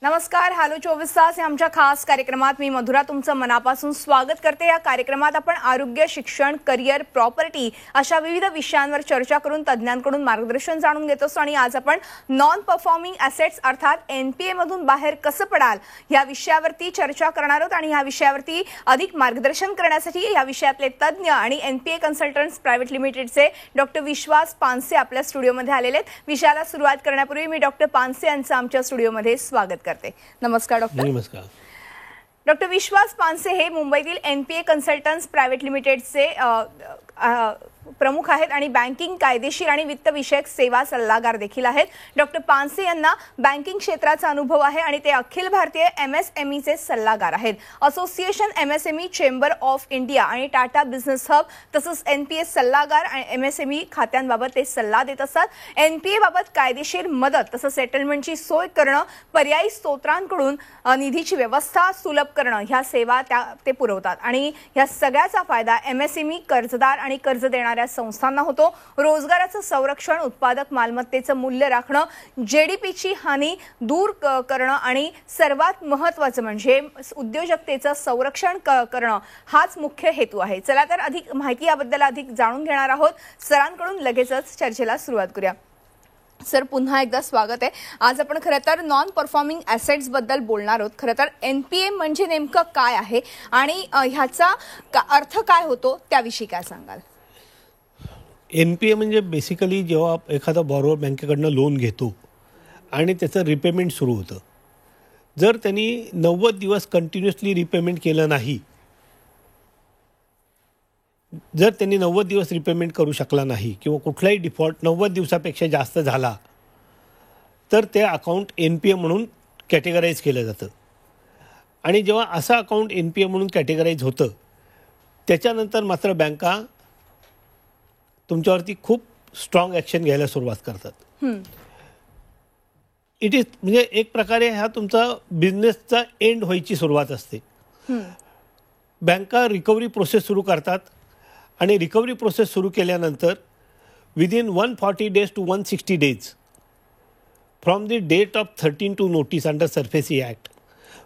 नमस्कार. हॅलो 24 तास या आमच्या खास कार्यक्रमात मी मधुरा तुमचं मनापासून स्वागत करते. या कार्यक्रमात आपण आरोग्य, शिक्षण, करिअर, प्रॉपर्टी अशा विविध विषयांवर चर्चा करून तज्ज्ञांकडून मार्गदर्शन जाणून घेत असतो. आणि आज आपण नॉन परफॉर्मिंग ॲसेट्स अर्थात NPA मधून बाहेर कसं पडाल या विषयावरती चर्चा करणार आहोत. आणि या विषयावरती अधिक मार्गदर्शन करण्यासाठी या विषयातले तज्ज्ञ आणि NPA कन्सल्टंट्स प्रायव्हेट लिमिटेडचे डॉक्टर विश्वास पानसे आपल्या स्टुडिओमध्ये आलेले आहेत. विषयाला सुरुवात करण्यापूर्वी मी डॉक्टर पानसे यांचं आमच्या स्टुडिओमध्ये स्वागत करते. नमस्कार डॉक्टर. नमस्कार. डॉक्टर विश्वास पानसे हे मुंबईतील NPA कन्सल्टंट्स प्रायव्हेट लिमिटेडचे प्रमुख आहेत आणि बँकिंग, कायदेशीर आणि वित्तविषयक सेवा सल्लागार देखील आहेत. डॉक्टर पानसे यांना बँकिंग क्षेत्राचा अनुभव आहे आणि ते अखिल भारतीय MSMEचे सल्लागार आहेत. Association MSME, chamber of India आणि टाटा बिझनेस हब तसंच NPA सल्लागार आणि MSME खात्यांबाबत ते सल्ला देत असतात. NPA बाबत कायदेशीर मदत तसंच सेटलमेंटची सोय करणं, पर्यायी स्त्रोतांकडून निधीची व्यवस्था सुलभ करणं ह्या सेवा ते पुरवतात. आणि ह्या सगळ्याचा फायदा MSME, कर्जदार आणि कर्ज देणाऱ्या संस्थांना होतो. रोजगाराचं संरक्षण, उत्पादक मालमत्तेचं मूल्य राखणं, JDPची हानी दूर करणं आणि सर्वात महत्त्वाचं म्हणजे उद्योजकतेचं संरक्षण करणं हाच मुख्य हेतू आहे. चला तर अधिक माहिती याबद्दल अधिक जाणून घेणार आहोत. सरांकडून लगेचच चर्चेला सुरुवात करूया. सर, पुन्हा एकदा स्वागत आहे. आज आपण खरं तर नॉन परफॉर्मिंग ॲसेट्स बद्दल बोलणार आहोत. खरं तर NPA म्हणजे नेमकं काय आहे आणि ह्याचा अर्थ काय होतो त्याविषयी काय सांगाल? NPA म्हणजे बेसिकली जेव्हा एखादा बॉरोवर बँकेकडनं लोन घेतो आणि त्याचं रिपेमेंट सुरू होतं, जर त्यांनी 90 दिवस कंटिन्युअसली रिपेमेंट केलं नाही, जर त्यांनी 90 दिवस रिपेमेंट करू शकला नाही किंवा कुठलाही डिफॉल्ट 90 दिवसापेक्षा जास्त झाला तर ते अकाउंट NPA म्हणून कॅटेगराईज केलं जातं. आणि जेव्हा असं अकाउंट NPA म्हणून कॅटेगराईज होतं त्याच्यानंतर मात्र बँका तुमच्यावरती खूप स्ट्रॉंग ॲक्शन घ्यायला सुरुवात करतात. इट इज म्हणजे एक प्रकारे हा तुमचा बिझनेसचा एंड व्हायची सुरुवात असते. बँका रिकव्हरी प्रोसेस सुरू करतात आणि रिकव्हरी प्रोसेस सुरू केल्यानंतर within 140 days to 160 days from the date of 13 notice under SARFAESI act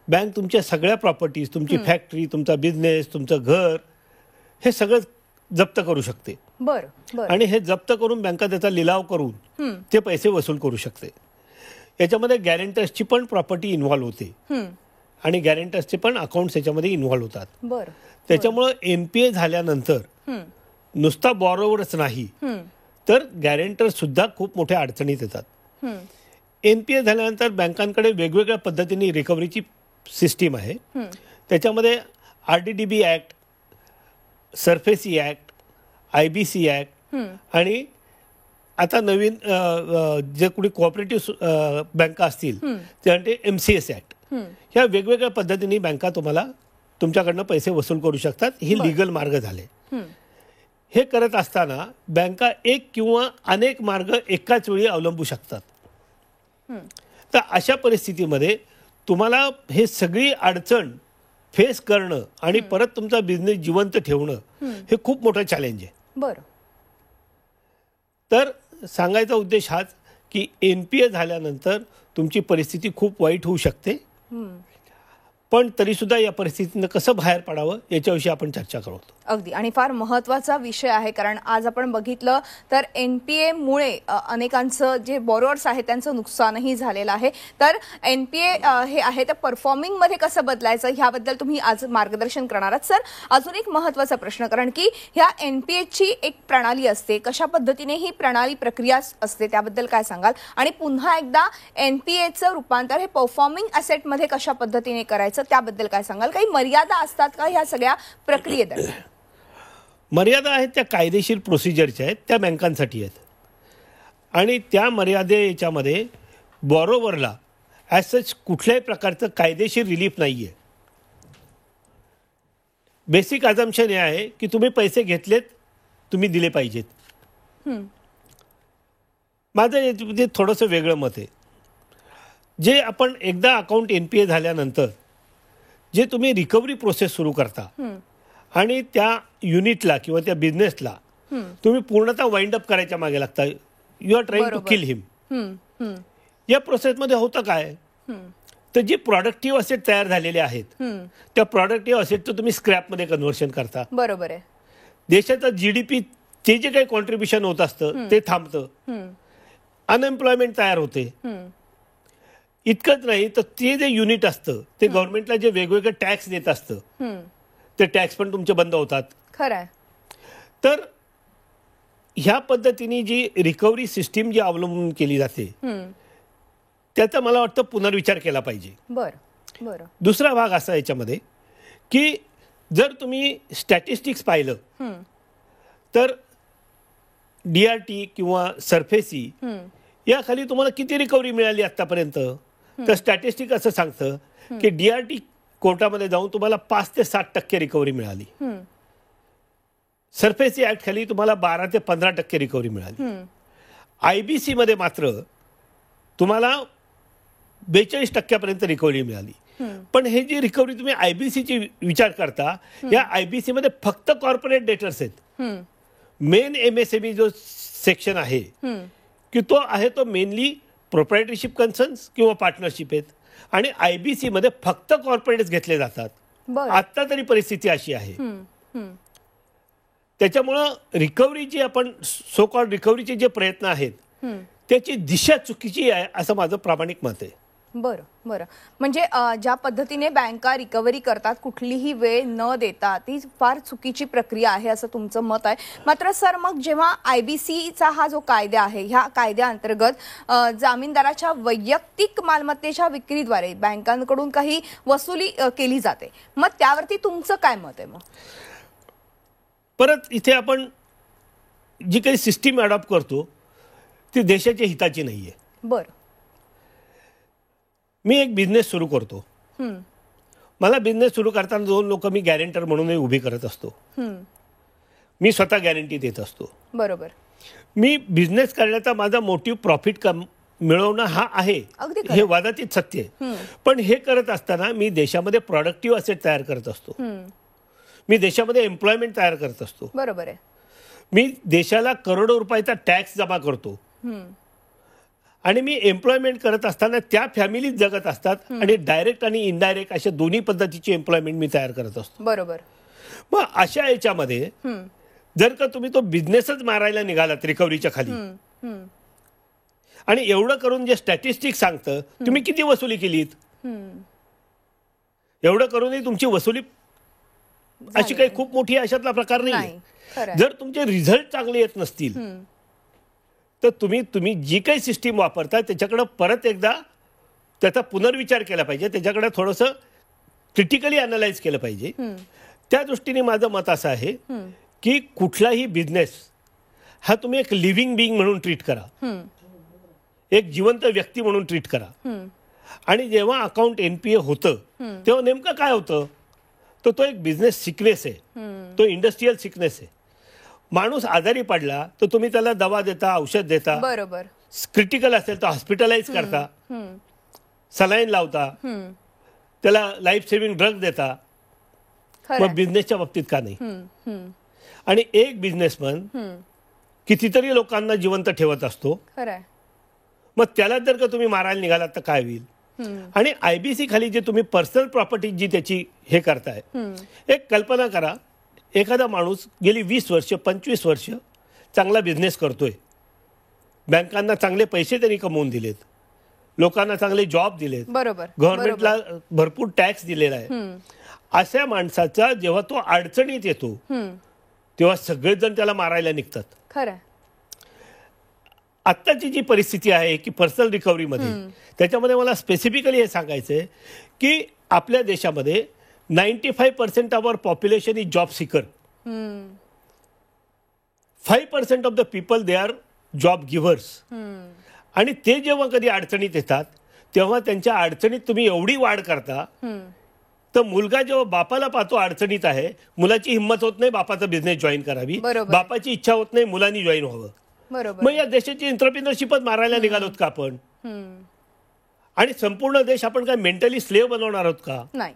bank तुमच्या सगळ्या प्रॉपर्टीज, तुमची फॅक्टरी, तुमचा बिझनेस, तुमचं घर हे सगळं जप्त करू शकते. आणि हे जप्त करून बँका त्याचा लिलाव करून ते पैसे वसूल करू शकते. याच्यामध्ये गॅरेंटर्सची पण प्रॉपर्टी इन्व्हॉल्व्ह होते आणि गॅरेंटर्सचे पण अकाउंट्स याच्यामध्ये इन्व्हॉल्व्ह होतात. त्याच्यामुळं NPA झाल्यानंतर नुसता बॉरोवरच नाही तर गॅरेंटर सुद्धा खूप मोठ्या अडचणीत येतात. NPA झाल्यानंतर बँकांकडे वेगवेगळ्या पद्धतीने रिकव्हरीची सिस्टीम आहे. त्याच्यामध्ये RDDB act, SARFAESI act, IBC act आणि आता नवीन जे कुठे कोऑपरेटिव्ह बँका असतील त्यासाठी MCS ॲक्ट, ह्या वेगवेगळ्या पद्धतीने बँका तुम्हाला तुमच्याकडनं पैसे वसूल करू शकतात. ही लीगल मार्ग झाले. हे करत असताना बँका एक किंवा अनेक मार्ग एकाच वेळी अवलंबू शकतात. तर अशा परिस्थितीमध्ये तुम्हाला हे सगळी अडचण फेस करणं आणि परत तुमचा बिझनेस जिवंत ठेवणं हे खूप मोठं चॅलेंज आहे. तर सांगायचा उद्देश हाच की NPA झाल्यानंतर तुमची परिस्थिती खूप वाईट होऊ शकते, पण तरीसुद्धा या परिस्थितीनं कसं बाहेर पडावं याच्याविषयी आपण चर्चा करू. अगदी, आणि फार महत्त्वाचा विषय आहे. कारण आज आपण बघितलं तर NPA मुळे अनेकांचं जे बॉरोअर्स आहेत त्यांचं नुकसानही झालेलं आहे. तर NPA हे आहे तर परफॉर्मिंगमध्ये कसं बदलायचं ह्याबद्दल तुम्ही आज मार्गदर्शन करणार आहात. सर, अजून एक महत्त्वाचा प्रश्न, कारण की ह्या NPAची एक प्रणाली असते, कशा पद्धतीने ही प्रणाली प्रक्रिया असते त्याबद्दल काय सांगाल? आणि पुन्हा एकदा NPAचं रूपांतर हे परफॉर्मिंग ॲसेटमध्ये कशा पद्धतीने करायचं त्याबद्दल काय सांगाल? काही मर्यादा असतात का ह्या सगळ्या प्रक्रियेदरम्यान? मर्यादा आहेत त्या कायदेशीर प्रोसिजरच्या आहेत, त्या बँकांसाठी आहेत. आणि त्या मर्यादेच्यामध्ये बॉरोवरला ॲज सच कुठल्याही प्रकारचं कायदेशीर रिलीफ नाही आहे. बेसिक अझम्पशन हे आहे की तुम्ही पैसे घेतलेत, तुम्ही दिले पाहिजेत. माझं याच्यामध्ये थोडंसं वेगळं मत आहे. जे आपण एकदा अकाउंट NPA झाल्यानंतर जे तुम्ही रिकव्हरी प्रोसेस सुरू करता आणि त्या युनिटला किंवा त्या बिझनेसला तुम्ही पूर्णतः वाइंड अप करायच्या मागे लागता. You are trying to kill him. या प्रोसेसमध्ये होतं काय, तर जी प्रोडक्टिव्ह असेट तयार झालेले आहेत त्या प्रोडक्टिव्ह असेटचं तुम्ही स्क्रॅपमध्ये कन्व्हर्शन करता. बरोबर आहे. देशाचा GDP ते जे काही कॉन्ट्रीब्युशन होत असतं ते थांबतं, अनएम्प्लॉयमेंट तयार होते. इतकंच नाही तर ते जे युनिट असतं ते गव्हर्नमेंटला जे वेगवेगळे टॅक्स देत असतं ते टॅक्स पण तुमचे बंद होतात. खरं आहे. तर ह्या पद्धतीने जी रिकव्हरी सिस्टीम जी अवलंबून केली जाते त्याचा मला वाटतं पुनर्विचार केला पाहिजे. बरं बरं. दुसरा भाग असा याच्यामध्ये की जर तुम्ही स्टॅटिस्टिक्स पाहिलं तर DRT किंवा सरफेसी याखाली तुम्हाला किती रिकव्हरी मिळाली आतापर्यंत. तर स्टॅटिस्टिक असं सांगतं की DRT कोर्टामध्ये जाऊन तुम्हाला 5 ते 7% रिकव्हरी मिळाली. सरफेसी ऍक्ट खाली तुम्हाला 12 ते 15% रिकव्हरी मिळाली. IBC मध्ये मात्र तुम्हाला 42% रिकव्हरी मिळाली. पण हे जी रिकव्हरी तुम्ही IBCची विचार करता या IBC मध्ये फक्त कॉर्पोरेट डेटर्स आहेत. मेन MSME जो सेक्शन आहे की तो आहे तो मेनली प्रोप्रायटरशिप कन्सर्न्स किंवा पार्टनरशिप आहेत आणि IBC मध्ये फक्त कॉर्पोरेट्स घेतले जातात. आता तरी परिस्थिती अशी आहे. त्याच्यामुळं रिकव्हरीची आपण सो कॉल्ड रिकव्हरीचे जे प्रयत्न आहेत त्याची दिशा चुकीची आहे असं माझं प्रामाणिक मत आहे. बरं बरं. म्हणजे ज्या पद्धतीने बँका रिकव्हरी करतात कुठलीही वेळ न देता ती फार चुकीची प्रक्रिया आहे असं तुमचं मत आहे. मात्र सर मग जेव्हा IBCचा हा जो कायदा आहे ह्या कायद्याअंतर्गत जामीनदाराच्या वैयक्तिक मालमत्तेच्या विक्रीद्वारे बँकांकडून काही वसुली केली जाते मग त्यावरती तुमचं काय मत आहे. मग परत इथे आपण जी काही सिस्टीम अडॉप्ट करतो ती देशाच्या हिताची नाहीये. बरं. मी एक बिझनेस सुरू करतो. मला बिझनेस सुरू करताना 2 लोक मी गॅरेंटर म्हणूनही उभी करत असतो. मी स्वतः गॅरंटी देत असतो. बरोबर. मी बिझनेस करण्याचा माझा मोटिव्ह प्रॉफिट मिळवणं हा आहे हे वादातीत सत्य आहे. पण हे करत असताना मी देशामध्ये प्रोडक्टिव्ह असेट तयार करत असतो. मी देशामध्ये एम्प्लॉयमेंट तयार करत असतो. बरोबर आहे. मी देशाला करोडो रुपयाचा टॅक्स जमा करतो आणि मी एम्प्लॉयमेंट करत असताना त्या फॅमिलीत जगत असतात आणि डायरेक्ट आणि इनडायरेक्ट अशा दोन्ही पद्धतीची एम्प्लॉयमेंट मी तयार करत असतो. बरोबर. मग अशा याच्यामध्ये जर का तुम्ही तो बिझनेसच मारायला निघालात रिकव्हरीच्या खाली आणि एवढं करून जे स्टॅटिस्टिक्स सांगतं तुम्ही किती वसुली केलीत एवढं करूनही तुमची वसुली अशी काही खूप मोठी अशातला प्रकार नाही. जर तुमचे रिझल्ट चांगले येत नसतील तर तुम्ही जी काही सिस्टीम वापरता त्याच्याकडे परत एकदा त्याचा पुनर्विचार केला पाहिजे. त्याच्याकडे थोडंसं क्रिटिकली अनालाइज केलं पाहिजे. त्या दृष्टीने माझं मत असं आहे की कुठलाही बिझनेस हा तुम्ही एक लिव्हिंग बिईंग म्हणून ट्रीट करा, एक जिवंत व्यक्ती म्हणून ट्रीट करा. आणि जेव्हा अकाउंट NPA होतं तेव्हा नेमकं काय होतं तर तो एक बिझनेस सिकनेस आहे, तो इंडस्ट्रियल सिकनेस आहे. माणूस आजारी पडला तर तुम्ही त्याला दवा देता, औषध देता. बरोबर. क्रिटिकल असेल तर हॉस्पिटलाइज करता, सलाईन लावता, त्याला लाईफ सेव्हिंग ड्रग देता. मग बिझनेसच्या बाबतीत का नाही. आणि एक बिझनेसमन कितीतरी लोकांना जिवंत ठेवत असतो. मग त्याला जर का तुम्ही मारायला निघालात तर काय होईल. आणि IBC खाली जे तुम्ही पर्सनल प्रॉपर्टी जी त्याची हे करताय, एक कल्पना करा एखादा माणूस गेली 20 वर्ष 25 वर्ष चांगला बिझनेस करतोय, बँकांना चांगले पैसे त्यांनी कमवून दिलेत, लोकांना चांगले जॉब दिलेत, बरोबर, गव्हर्नमेंटला भरपूर टॅक्स दिलेला आहे. अशा माणसाचा जेव्हा तो अडचणीत येतो तेव्हा सगळेजण त्याला मारायला निघतात. खरं. आत्ताची जी परिस्थिती आहे की पर्सनल रिकव्हरीमध्ये त्याच्यामध्ये मला स्पेसिफिकली हे सांगायचं आहे की आपल्या देशामध्ये 95% of our population is job seeker. 5% of the people they are job givers. आणि ते जेव्हा कधी अडचणीत येतात तेव्हा त्यांच्या अडचणीत तुम्ही एवढी वाढ करता तर मुलगा जेव्हा बापाला पाहतो अडचणीत आहे, मुलाची हिंमत होत नाही बापाचा बिझनेस जॉईन करावी, बापाची इच्छा होत नाही मुलांनी जॉईन व्हावं. मग या देशाची एंटरप्रिनरशिपच मारायला निघालोत का आपण. आणि संपूर्ण देश आपण काय मेंटली स्लेव्ह बनवणार आहोत का. नाही.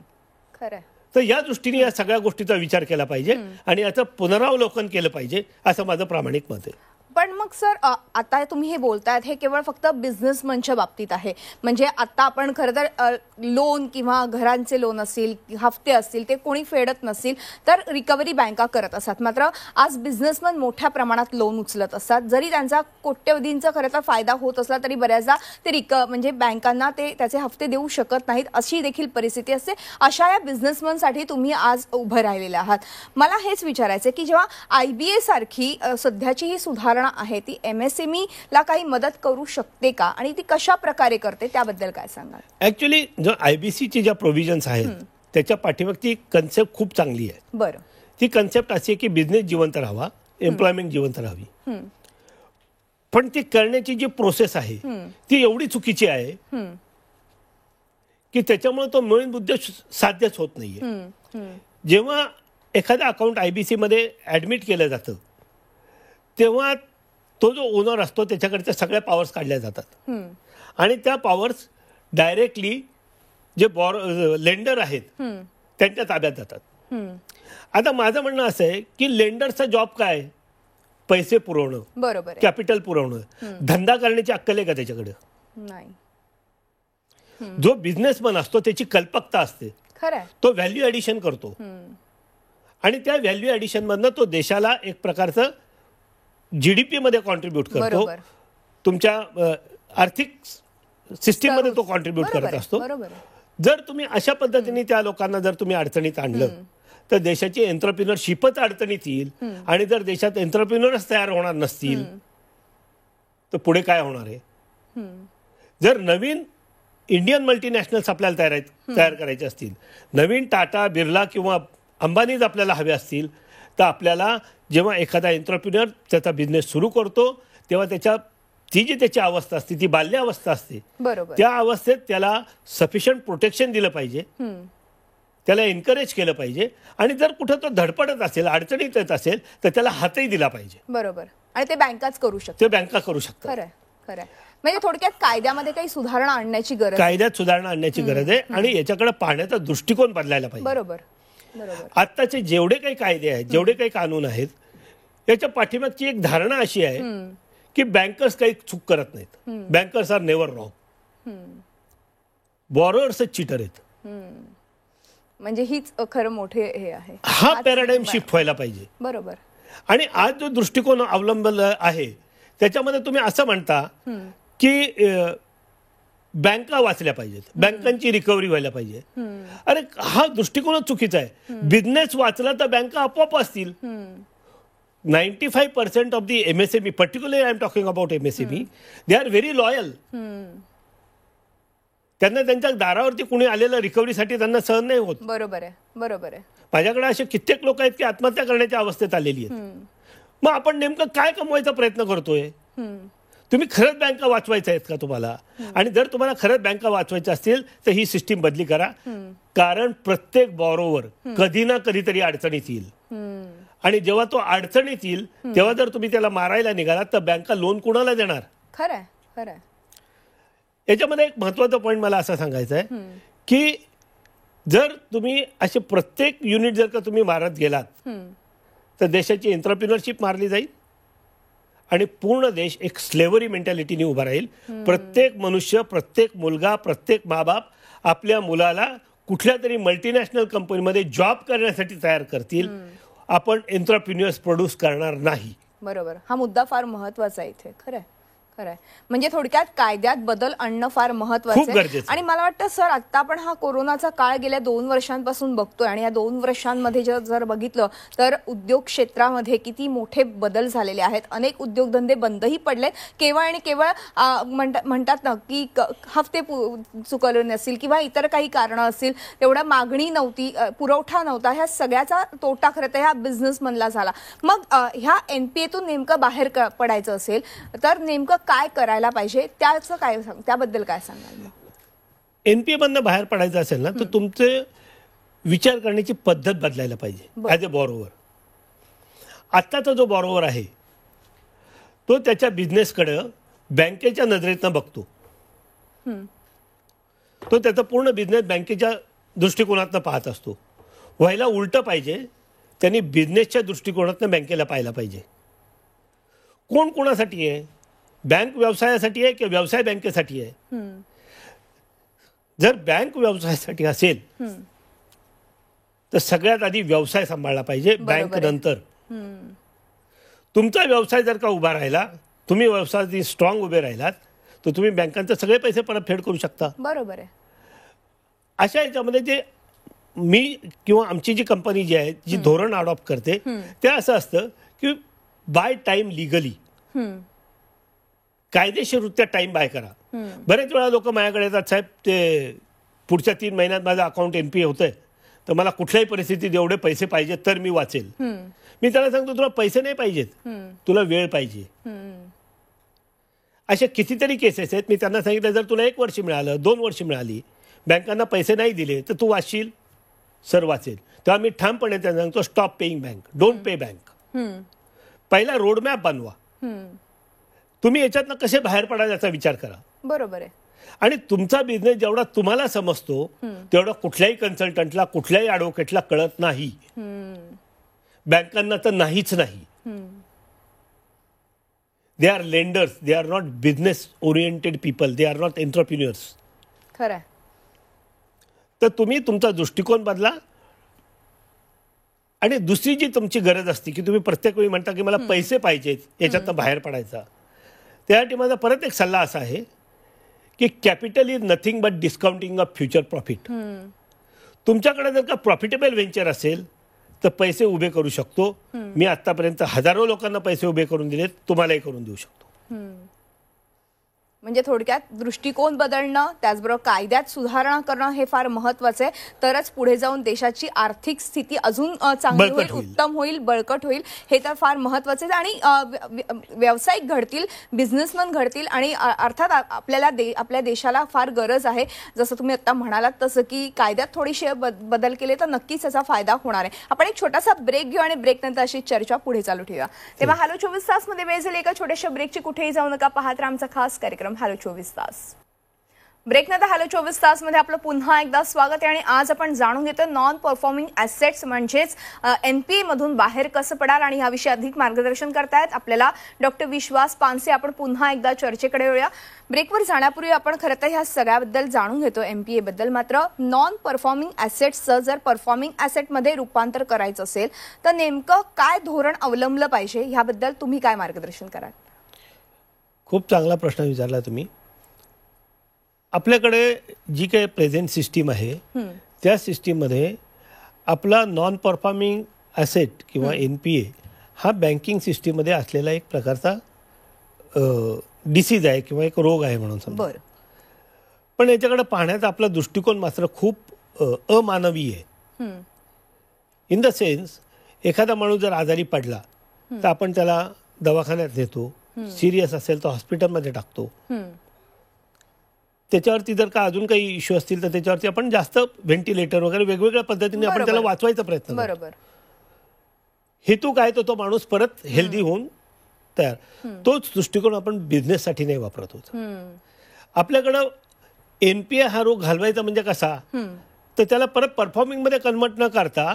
खरं. तर या दृष्टीने या सगळ्या गोष्टीचा विचार केला पाहिजे आणि याचं पुनरावलोकन केलं पाहिजे असं माझं प्रामाणिक मत आहे. पण मग सर आता तुम्ही हे बोलतायत हे केवळ फक्त बिझनेसमनच्या बाबतीत आहे. म्हणजे आता आपण खरं तर लोन किंवा घरांचे लोन असतील, हफ्ते असतील, ते कोणी फेडत नसतील तर रिकव्हरी बँका करत असतात. मात्र आज बिझनेसमन मोठ्या प्रमाणात लोन उचलत असतात. जरी त्यांचा कोट्यवधींचा खरं तर फायदा होत असला तरी बऱ्याचदा ते म्हणजे बँकांना ते त्याचे हफ्ते देऊ शकत नाहीत, अशी देखील परिस्थिती असते. अशा या बिझनेसमनसाठी तुम्ही आज उभं राहिलेले आहात. मला हेच विचारायचं की जेव्हा IBA सारखी सध्याची ही सुधारणा आहे ती MSME ला काही मदत करू शकते का आणि ती कशा प्रकारे करते त्याबद्दल काय सांगाल? ऍक्च्युली जो IBCची ज्या प्रोव्हिजन्स आहेत त्याच्या पाठीमागची कन्सेप्ट खूप चांगली आहे. बरं. ती कन्सेप्ट अशी आहे की बिझनेस जिवंत राहावा, एम्प्लॉयमेंट जिवंत राहावी. पण ती करण्याची जी प्रोसेस आहे ती एवढी चुकीची आहे की त्याच्यामुळे तो मूळ मुद्दे साध्यच होत नाहीये. जेव्हा एखादं अकाउंट IBC मध्ये ऍडमिट केलं जातं तेव्हा तो जो ओनर असतो त्याच्याकडच्या सगळ्या पॉवर्स काढल्या जातात आणि त्या पॉवर्स डायरेक्टली जे लेंडर आहेत त्यांच्या ताब्यात जातात. आता माझं म्हणणं असं आहे की लेंडरचा जॉब काय? पैसे पुरवणं, बरोबर, कॅपिटल पुरवणं. धंदा करण्याची अक्कल आहे का त्याच्याकडे? नाही. जो बिझनेसमन असतो त्याची कल्पकता असते, खरं. तो व्हॅल्यू ऍडिशन करतो आणि त्या व्हॅल्यू ऍडिशन मधनं तो देशाला एक प्रकारचं GDP मध्ये कॉन्ट्रीब्यूट करतो, तुमच्या आर्थिक सिस्टीम मध्ये तो कॉन्ट्रीब्यूट करत असतो. जर तुम्ही अशा पद्धतीने त्या लोकांना जर तुम्ही अडचणीत आणलं तर देशाची एंटरप्रिनरशिपच अडचणीत येईल आणि जर देशात एंटरप्रिनरच तयार होणार नसतील तर पुढे काय होणार आहे? जर नवीन इंडियन मल्टीनॅशनल्स आपल्याला तयार करायचे असतील, नवीन टाटा, बिर्ला किंवा अंबानीज आपल्याला हवे असतील तर आपल्याला जेव्हा एखादा एंटरप्रिनर त्याचा बिझनेस सुरू करतो तेव्हा ती जी त्याची अवस्था असते ती बाल्य अवस्था असते, त्या अवस्थेत त्याला सफिशियंट प्रोटेक्शन दिलं पाहिजे, त्याला एनकरेज केलं पाहिजे आणि जर कुठं तो धडपडत असेल, अडचणीत येत असेल तर त्याला हातही दिला पाहिजे. बरोबर. आणि ते बँकाच करू शकतात. ते बँका करू शकतात. खरं खरं. म्हणजे थोडक्यात कायद्यामध्ये काही सुधारणा आणण्याची गरज, कायद्यात सुधारणा आणण्याची गरज आहे आणि याच्याकडे पाहण्याचा दृष्टिकोन बदलायला पाहिजे. बरोबर. आत्ताचे जेवढे काही कायदे आहेत, जेवढे काही कानून आहेत, याच्या पाठीमागची एक धारणा अशी आहे की बँकर्स काही चूक करत नाहीत. बँकर्स आर नेव्हर रॉंग, बॉरोअर्सच चीटर आहेत. म्हणजे हीच खरं मोठे हे आहे. हा पॅराडाइम शिफ्ट व्हायला पाहिजे. बरोबर. आणि आज जो दृष्टिकोन अवलंबला आहे त्याच्यामध्ये तुम्ही असं म्हणता की बँका वाचल्या पाहिजेत, बँकांची रिकव्हरी व्हायला पाहिजे. अरे हा दृष्टिकोनच चुकीचा आहे. बिझनेस वाचला तर बँका आपोआप असतील. 95% of the MSME, particularly I am talking about MSME, they are very loyal. त्यांना त्यांच्या दारावरती कुणी आलेलं रिकव्हरीसाठी त्यांना सहन नाही होत. बरोबर आहे. बरोबर आहे. माझ्याकडे असे कित्येक लोक आहेत की आत्महत्या करण्याच्या अवस्थेत आलेली आहेत. मग आपण नेमकं काय कमवायचा प्रयत्न करतोय? तुम्ही खरंच बँका वाचवायच्या आहेत का तुम्हाला? आणि जर तुम्हाला खरंच बँका वाचवायच्या असतील तर ही सिस्टीम बदली करा. कारण प्रत्येक बॉरोवर कधी ना कधीतरी अडचणीत येईल आणि जेव्हा तो अडचणीत येईल तेव्हा जर तुम्ही त्याला मारायला निघालात तर बँका लोन कुणाला देणार? खरंय खरंय. याच्यामध्ये एक महत्वाचा पॉईंट मला असा सांगायचा आहे की जर तुम्ही असे प्रत्येक युनिट जर का तुम्ही मारत गेलात तर देशाची एंटरप्रिनरशिप मारली जाईल आणि पूर्ण देश एक स्लेव्हरी मेंटॅलिटीने उभा राहील. प्रत्येक मनुष्य, प्रत्येक मुलगा, प्रत्येक माबाप आपल्या मुलाला कुठल्या तरी मल्टीनॅशनल कंपनीमध्ये जॉब करण्यासाठी तयार करतील. आपण एंटरप्रिन्युअर्स प्रोड्यूस करणार नाही. बरोबर. हा मुद्दा फार महत्वाचा आहे इथे. खरंय खरंय. म्हणजे थोडक्यात कायद्यात बदल आणणं फार महत्वाचं आहे. आणि मला वाटतं सर आता आपण हा कोरोनाचा काळ गेल्या 2 वर्षांपासून बघतोय आणि या 2 वर्षांमध्ये जर बघितलं तर उद्योग क्षेत्रामध्ये किती मोठे बदल झालेले आहेत. अनेक उद्योगधंदे बंदही पडलेत. केवळ आणि केवळ म्हणतात ना की हफ्ते चुकवले नसतील किंवा इतर काही कारणं असतील, तेवढा मागणी नव्हती, पुरवठा नव्हता, ह्या सगळ्याचा तोटा खरं तर ह्या बिझनेसमनला झाला. मग ह्या NPAतून नेमकं बाहेर पडायचं असेल तर नेमकं काय करायला पाहिजे त्याबद्दल काय सांगाल? NPA मधनं बाहेर पडायचं असेल ना तर तुमचे विचार करण्याची पद्धत बदलायला पाहिजे. ॲज अ बॉरोवर आत्ताचा जो बॉरोवर आहे तो त्याच्या बिझनेसकडे बँकेच्या नजरेतनं बघतो. तो त्याचा पूर्ण बिझनेस बँकेच्या दृष्टिकोनातनं पाहत असतो. व्हायला उलटं पाहिजे. त्यांनी बिझनेसच्या दृष्टिकोनातनं बँकेला पाहायला पाहिजे. कोण कोणासाठी आहे? बँक व्यवसायासाठी आहे की व्यवसाय बँकेसाठी आहे? जर बँक व्यवसायासाठी असेल तर सगळ्यात आधी व्यवसाय सांभाळला पाहिजे, बँक नंतर. तुमचा व्यवसाय जर का उभा राहिला, तुम्ही व्यवसायात स्ट्रॉंग उभे राहिलात, तर तुम्ही बँकांचे सगळे पैसे परतफेड करू शकता. बरोबर आहे. अशा याच्यामध्ये जे मी किंवा आमची जी कंपनी जी आहे, जी धोरण अडॉप्ट करते, ते असं असतं की बाय टाइम लिगली, कायदेशीररित्या टाइम बाय करा. बरेच वेळा लोक माझ्याकडे येतात, साहेब ते पुढच्या 3 महिन्यात माझं अकाउंट NPA होतंय, तर मला कुठल्याही परिस्थितीत एवढे पैसे पाहिजेत तर मी वाचेल. मी त्याला सांगतो, तुला पैसे नाही पाहिजेत, तुला वेळ पाहिजे. अशा कितीतरी केसेस आहेत. मी त्यांना सांगितलं, जर तुला 1 वर्ष मिळालं, 2 वर्ष मिळाली, बँकांना पैसे नाही दिले तर तू वाचशील, सर वाचेल. तेव्हा मी ठामपणे त्यांना सांगतो, stop paying bank, don't pay bank. पहिला रोडमॅप बनवा. तुम्ही याच्यातनं कसे बाहेर पडाल याचा विचार करा. बरोबर आहे. आणि तुमचा बिझनेस जेवढा तुम्हाला समजतो तेवढा कुठल्याही कन्सल्टंटला, कुठल्याही ॲडव्होकेटला कळत नाही. बँकांना तर नाहीच नाही. They are lenders, they are not business oriented people, they are not entrepreneurs. खरं आहे. तर तुम्ही तुमचा दृष्टिकोन बदला. आणि दुसरी जी तुमची गरज असते की तुम्ही प्रत्येक वेळी म्हणता की मला पैसे पाहिजेत याच्यातनं बाहेर पडायचा, त्यासाठी माझा परत एक सल्ला असा आहे की capital is nothing but discounting of future profit. तुमच्याकडे जर का प्रॉफिटेबल व्हेंचर असेल तर पैसे उभे करू शकतो. मी आतापर्यंत हजारो लोकांना पैसे उभे करून दिलेत, तुम्हालाही करून देऊ शकतो. म्हणजे थोडक्यात दृष्टिकोन बदलणं, त्याचबरोबर कायद्यात सुधारणा करणं हे फार महत्त्वाचं आहे. तरच पुढे जाऊन देशाची आर्थिक स्थिती अजून चांगली होईल, उत्तम होईल, बळकट होईल. हे तर फार महत्त्वाचं आहे. आणि व्यावसायिक घडतील, बिझनेसमन घडतील. आणि अर्थात आपल्या देशाला फार गरज आहे, जसं तुम्ही आता म्हणालात तसं, की कायद्यात थोडीशी बदल केले तर नक्कीच याचा फायदा होणार आहे. आपण एक छोटासा ब्रेक घेऊ आणि ब्रेक नंतर अशी चर्चा पुढे चालू ठेवूया. तेव्हा हॅलो 24 तास मध्ये वेळ झाली एका छोट्याशा ब्रेकची. कुठेही जाऊ नका, पाहत राहा आमचा खास कार्यक्रम हॅलो 24 तास. ब्रेक नंतर हॅलो 24 तास मध्ये आपलं पुन्हा एकदा स्वागत आहे. आणि आज आपण जाणून घेतो नॉन परफॉर्मिंग ॲसेट्स म्हणजेच NPA मधून बाहेर कसं पडाल. आणि याविषयी अधिक मार्गदर्शन करतायत आपल्याला डॉक्टर विश्वास पानसे. आपण पुन्हा एकदा चर्चेकडे येऊया. ब्रेकवर जाण्यापूर्वी आपण खरं तर ह्या सगळ्याबद्दल जाणून घेतो, NPA बद्दल. मात्र नॉन परफॉर्मिंग ॲसेट्सचं जर परफॉर्मिंग ॲसेटमध्ये रूपांतर करायचं असेल तर नेमकं काय धोरण अवलंबलं पाहिजे, ह्याबद्दल तुम्ही काय मार्गदर्शन कराल? खूप चांगला प्रश्न विचारला तुम्ही. आपल्याकडे जी काही प्रेझेंट सिस्टीम आहे त्या सिस्टीममध्ये आपला नॉन परफॉर्मिंग ॲसेट किंवा NPA हा बँकिंग सिस्टीममध्ये असलेला एक प्रकारचा डिसीज आहे किंवा एक रोग आहे म्हणून समजा. पण याच्याकडे पाहण्याचा आपला दृष्टिकोन मात्र खूप अमानवी आहे. इन द सेन्स, एखादा माणूस जर आजारी पडला तर आपण त्याला दवाखान्यात नेतो, सिरियस असेल तर हॉस्पिटलमध्ये टाकतो. त्याच्यावरती जर का अजून काही इश्यू असतील तर त्याच्यावरती आपण जास्त व्हेंटिलेटर वगैरे वेगवेगळ्या पद्धतीने आपण त्याला वाचवायचा प्रयत्न करतो. बरोबर. हेतू काय, तो माणूस परत हेल्दी होऊन तयार. तोच दृष्टिकोन आपण बिझनेससाठी नाही वापरत होतो. आपल्याकडं NPA हा रोग घालवायचा म्हणजे कसा, तर त्याला परत परफॉर्मिंग मध्ये कन्वर्ट न करता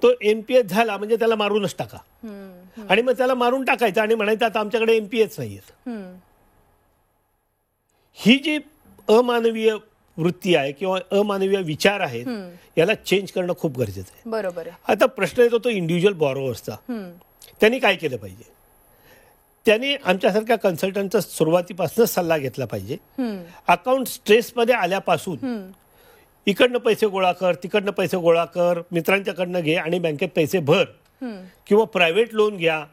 तो NPA झाला म्हणजे त्याला मारूनच टाका. आणि मग त्याला मारून टाकायचं आणि म्हणायचं आता आमच्याकडे NPAच नाहीयेत. ही जी अमानवीय वृत्ती आहे किंवा अमानवीय विचार आहेत, याला चेंज करणं खूप गरजेचं आहे. बरोबर आहे. आता प्रश्न येतो तो इंडिव्हिज्युअल बॉरोअर्सचा. त्यांनी काय केलं पाहिजे? त्यांनी आमच्यासारख्या कन्सल्टंटचा सुरुवातीपासूनच सल्ला घेतला पाहिजे. अकाउंट स्ट्रेसमध्ये आल्यापासून इकडनं पैसे गोळा कर, तिकडनं पैसे गोळा कर, मित्रांच्याकडनं घे आणि बँकेत पैसे भर, किंवा प्रायव्हेट लोन घ्या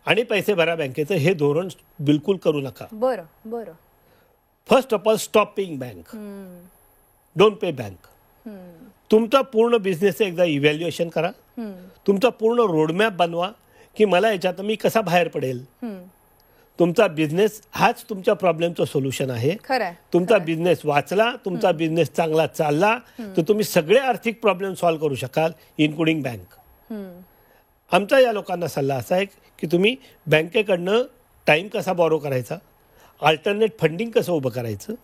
आणि पैसे भरा बँकेचं, हे धोरण बिलकुल करू नका. बरं बरं. First of all, stop paying bank, don't pay bank. तुमचा पूर्ण बिझनेसचं एकदा इव्हॅल्युएशन करा. तुमचा पूर्ण रोडमॅप बनवा की मला याच्यात मी कसा बाहेर पडेल. तुमचा बिझनेस हाच तुमच्या प्रॉब्लेमचं सोल्युशन आहे. तुमचा बिझनेस वाचला, तुमचा बिझनेस चांगला चालला तर तुम्ही सगळे आर्थिक प्रॉब्लेम सॉल्व्ह करू शकाल, इन्क्लुडिंग बँक. आमचा या लोकांना सल्ला असा आहे की तुम्ही बँकेकडनं टाइम कसा बॉरो करायचा, अल्टरनेट फंडिंग कसं उभं करायचं,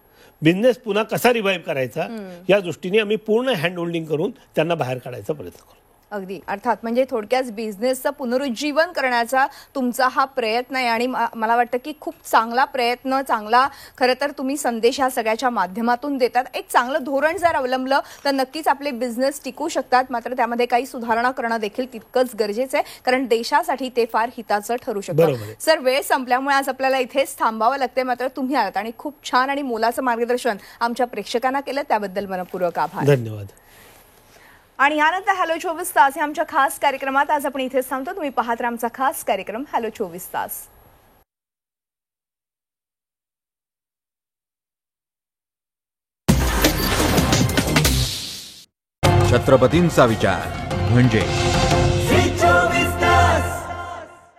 बिझनेस पुन्हा कसा रिवाईव्ह करायचा, या दृष्टीने आम्ही पूर्ण हँड होल्डिंग करून त्यांना बाहेर काढायचा प्रयत्न करू. अगदी अर्थात म्हणजे थोडक्यात बिझनेसचं पुनरुज्जीवन करण्याचा तुमचा हा प्रयत्न आहे आणि मला वाटतं की खूप चांगला प्रयत्न, चांगला खरं तर तुम्ही संदेश ह्या सगळ्याच्या माध्यमातून देतात. एक चांगलं धोरण जर अवलंबलं तर नक्कीच आपले बिझनेस टिकू शकतात. मात्र त्यामध्ये काही सुधारणा करणं देखील तितकंच गरजेचं आहे, कारण देशासाठी ते फार हिताचं ठरू शकतं. सर, वेळ संपल्यामुळे आज आपल्याला इथेच थांबावं लागतंय. मात्र तुम्ही आलात आणि खूप छान आणि मोलाचं मार्गदर्शन आमच्या प्रेक्षकांना केलं, त्याबद्दल मनपूर्वक आभार. धन्यवाद. आणि यानंतर हॅलो 24 तास हे आमच्या खास कार्यक्रमात आज आपण इथेच थांबतो. तुम्ही पाहत राहा आमचा खास कार्यक्रम हॅलो 24 तास. छत्रपतींचा विचार म्हणजे